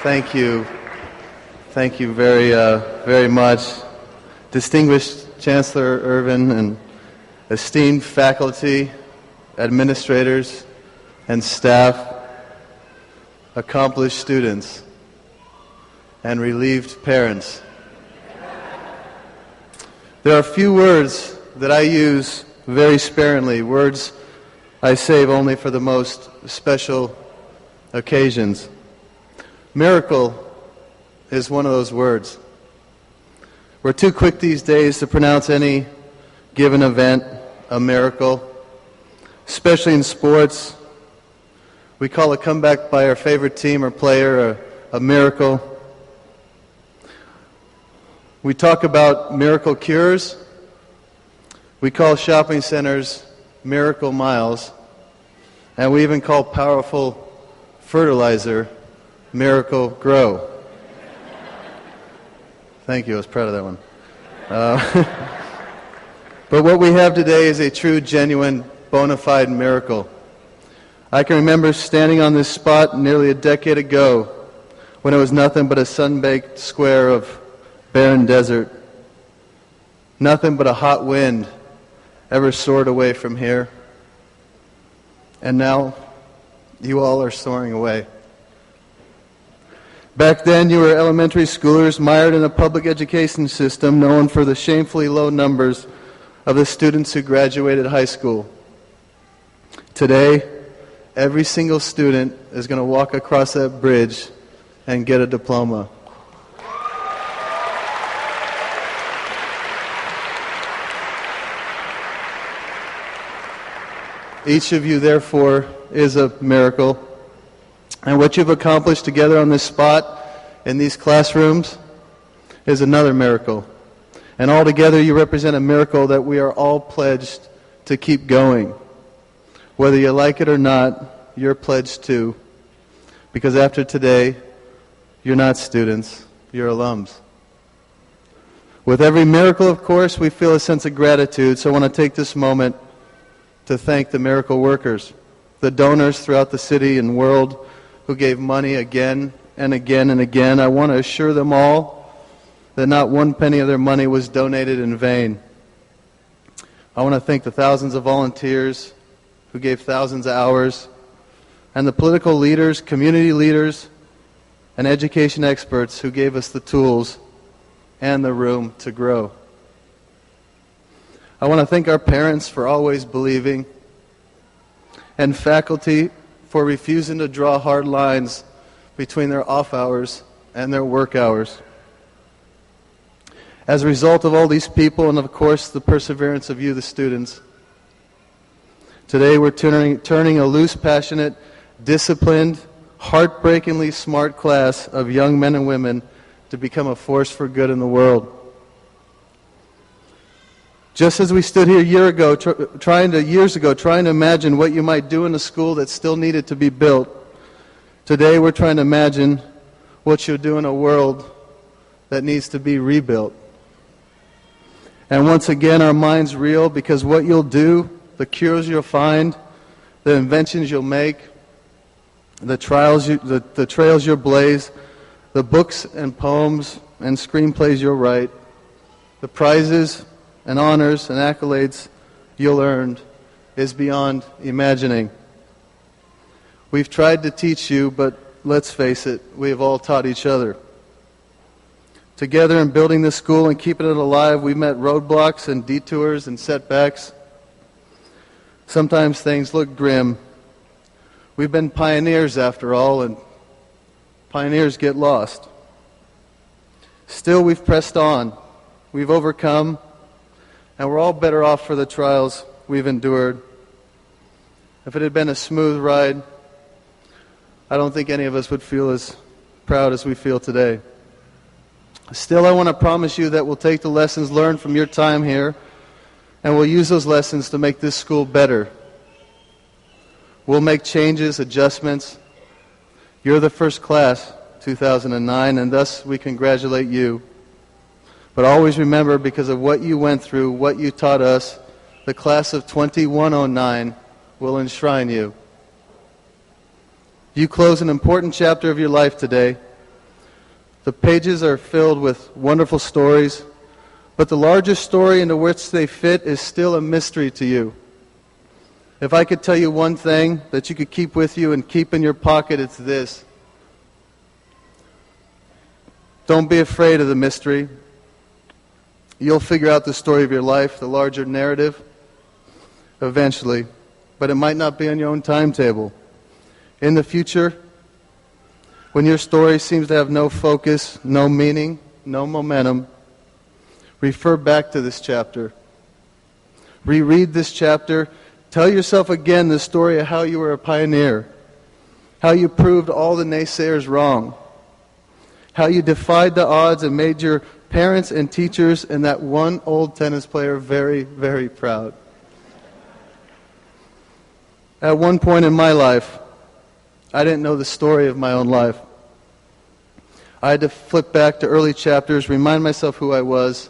Thank you. Thank you very much. Distinguished Chancellor Irvin and esteemed faculty, administrators, and staff, accomplished students, and relieved parents. There are few words that I use very sparingly, words I save only for the most special occasions. Miracle is one of those words. We're too quick these days to pronounce any given event a miracle, especially in sports. We call a comeback by our favorite team or player a miracle. We talk about miracle cures. We call shopping centers miracle miles. And we even call powerful fertilizer miracle grow. Thank you, I was proud of that one. But what we have today is a true, genuine, bona fide miracle. I can remember standing on this spot nearly a decade ago when it was nothing but a sun-baked square of barren desert. Nothing but a hot wind ever soared away from here. And now, you all are soaring away. Back then, you were elementary schoolers mired in a public education system known for the shamefully low numbers of the students who graduated high school. Today, every single student is going to walk across that bridge and get a diploma. Each of you, therefore, is a miracle. And what you've accomplished together on this spot, in these classrooms, is another miracle. And altogether, you represent a miracle that we are all pledged to keep going. Whether you like it or not, you're pledged to. Because after today, you're not students, you're alums. With every miracle, of course, we feel a sense of gratitude. So I want to take this moment to thank the miracle workers, the donors throughout the city and world who gave money again and again and again. I want to assure them all that not one penny of their money was donated in vain. I want to thank the thousands of volunteers who gave thousands of hours, and the political leaders, community leaders, and education experts who gave us the tools and the room to grow. I want to thank our parents for always believing, and faculty for refusing to draw hard lines between their off hours and their work hours. As a result of all these people, and of course the perseverance of you, the students, today we're turning a loose, passionate, disciplined, heartbreakingly smart class of young men and women to become a force for good in the world. Just as we stood here years ago trying to imagine what you might do in a school that still needed to be built, today we're trying to imagine what you'll do in a world that needs to be rebuilt. And once again, our minds reel because what you'll do, the cures you'll find, the inventions you'll make, the trails you'll blaze, the books and poems and screenplays you'll write, the prizes and honors and accolades you'll earn is beyond imagining. We've tried to teach you, but let's face it, we have all taught each other. Together in building this school and keeping it alive, we've met roadblocks and detours and setbacks. Sometimes things look grim. We've been pioneers after all, and pioneers get lost. Still, we've pressed on. We've overcome. And we're all better off for the trials we've endured. If it had been a smooth ride, I don't think any of us would feel as proud as we feel today. Still, I want to promise you that we'll take the lessons learned from your time here, and we'll use those lessons to make this school better. We'll make changes, adjustments. You're the first class, 2009, and thus we congratulate you. But always remember, because of what you went through, what you taught us, the class of 2109 will enshrine you. You close an important chapter of your life today, The pages are filled with wonderful stories, but the largest story into which they fit is still a mystery to you. If I could tell you one thing that you could keep with you and keep in your pocket, it's this. Don't be afraid of the mystery. You'll figure out the story of your life, the larger narrative, eventually. But it might not be on your own timetable. In the future, when your story seems to have no focus, no meaning, no momentum, refer back to this chapter. Reread this chapter. Tell yourself again the story of how you were a pioneer, how you proved all the naysayers wrong, how you defied the odds and made your parents and teachers and that one old tennis player very, very proud. At one point in my life, I didn't know the story of my own life. I had to flip back to early chapters, remind myself who I was,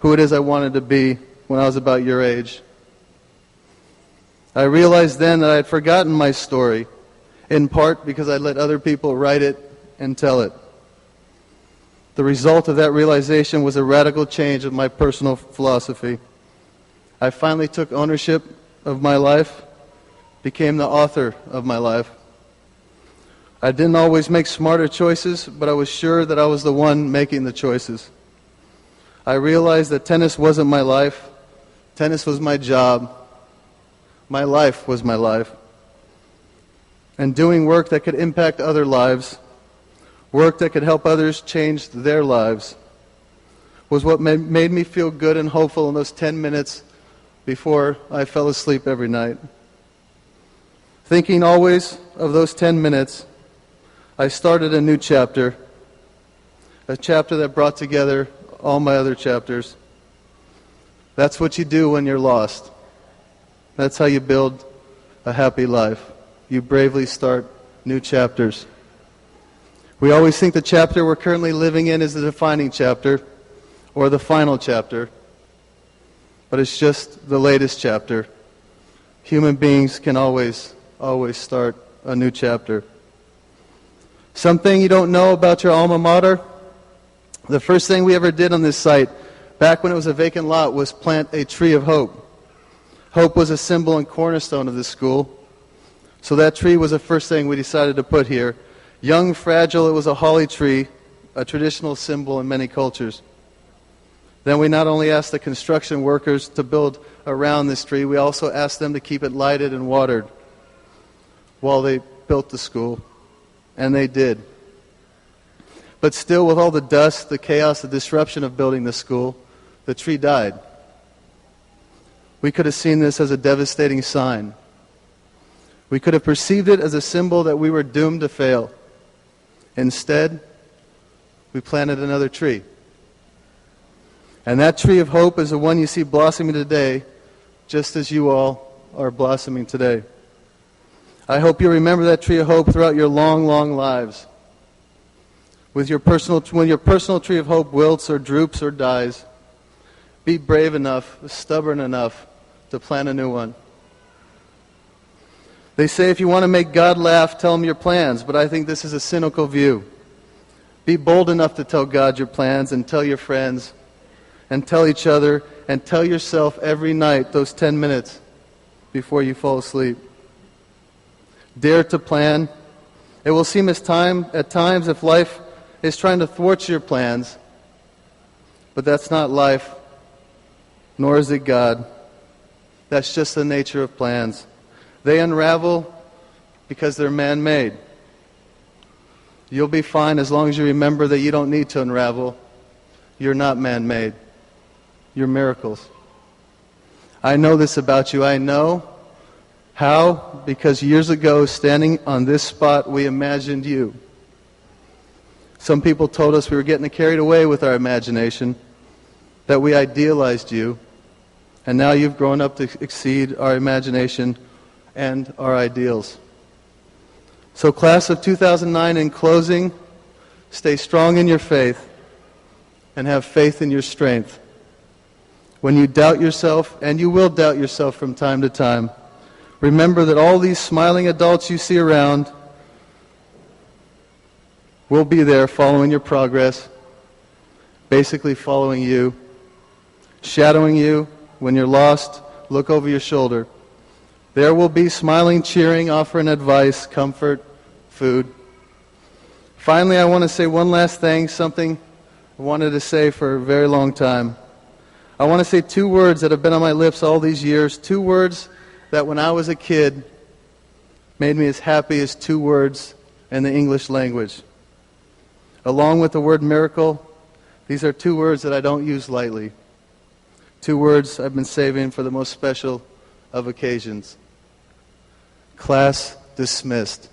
who it is I wanted to be when I was about your age. I realized then that I had forgotten my story, in part because I let other people write it and tell it. The result of that realization was a radical change of my personal philosophy. I finally took ownership of my life, became the author of my life. I didn't always make smarter choices, but I was sure that I was the one making the choices. I realized that tennis wasn't my life. Tennis was my job. My life was my life. And doing work that could impact other lives, work that could help others change their lives, was what made me feel good and hopeful in those 10 minutes before I fell asleep every night. Thinking always of those 10 minutes, I started a new chapter, a chapter that brought together all my other chapters. That's what you do when you're lost. That's how you build a happy life. You bravely start new chapters. We always think the chapter we're currently living in is the defining chapter or the final chapter, but it's just the latest chapter. Human beings can always start a new chapter. Something you don't know about your alma mater? The first thing we ever did on this site, back when it was a vacant lot, was plant a tree of hope. Hope was a symbol and cornerstone of this school. So that tree was the first thing we decided to put here. Young, fragile, it was a holly tree, a traditional symbol in many cultures. Then we not only asked the construction workers to build around this tree, we also asked them to keep it lighted and watered while they built the school. And they did. But still, with all the dust, the chaos, the disruption of building the school, the tree died. We could have seen this as a devastating sign. We could have perceived it as a symbol that we were doomed to fail. Instead, we planted another tree. And that tree of hope is the one you see blossoming today, just as you all are blossoming today. I hope you remember that tree of hope throughout your long, long lives. When your personal tree of hope wilts or droops or dies, be brave enough, stubborn enough to plant a new one. They say if you want to make God laugh, tell him your plans, but I think this is a cynical view. Be bold enough to tell God your plans and tell your friends and tell each other and tell yourself every night those 10 minutes before you fall asleep. Dare to plan. It will seem at times if life is trying to thwart your plans, but that's not life, nor is it God. That's just the nature of plans. They unravel because they're man-made. You'll be fine as long as you remember that you don't need to unravel. You're not man-made. You're miracles. I know this about you. I know. How? Because years ago, standing on this spot, we imagined you. Some people told us we were getting carried away with our imagination, that we idealized you, and now you've grown up to exceed our imagination and our ideals. So class of 2009, in closing, stay strong in your faith and have faith in your strength. When you doubt yourself, and you will doubt yourself from time to time, remember that all these smiling adults you see around will be there following your progress, basically following you, shadowing you when you're lost, look over your shoulder. There will be smiling, cheering, offering advice, comfort, food. Finally, I want to say one last thing, something I wanted to say for a very long time. I want to say two words that have been on my lips all these years, two words that when I was a kid made me as happy as two words in the English language. Along with the word miracle, these are two words that I don't use lightly. Two words I've been saving for the most special of occasions. Class dismissed.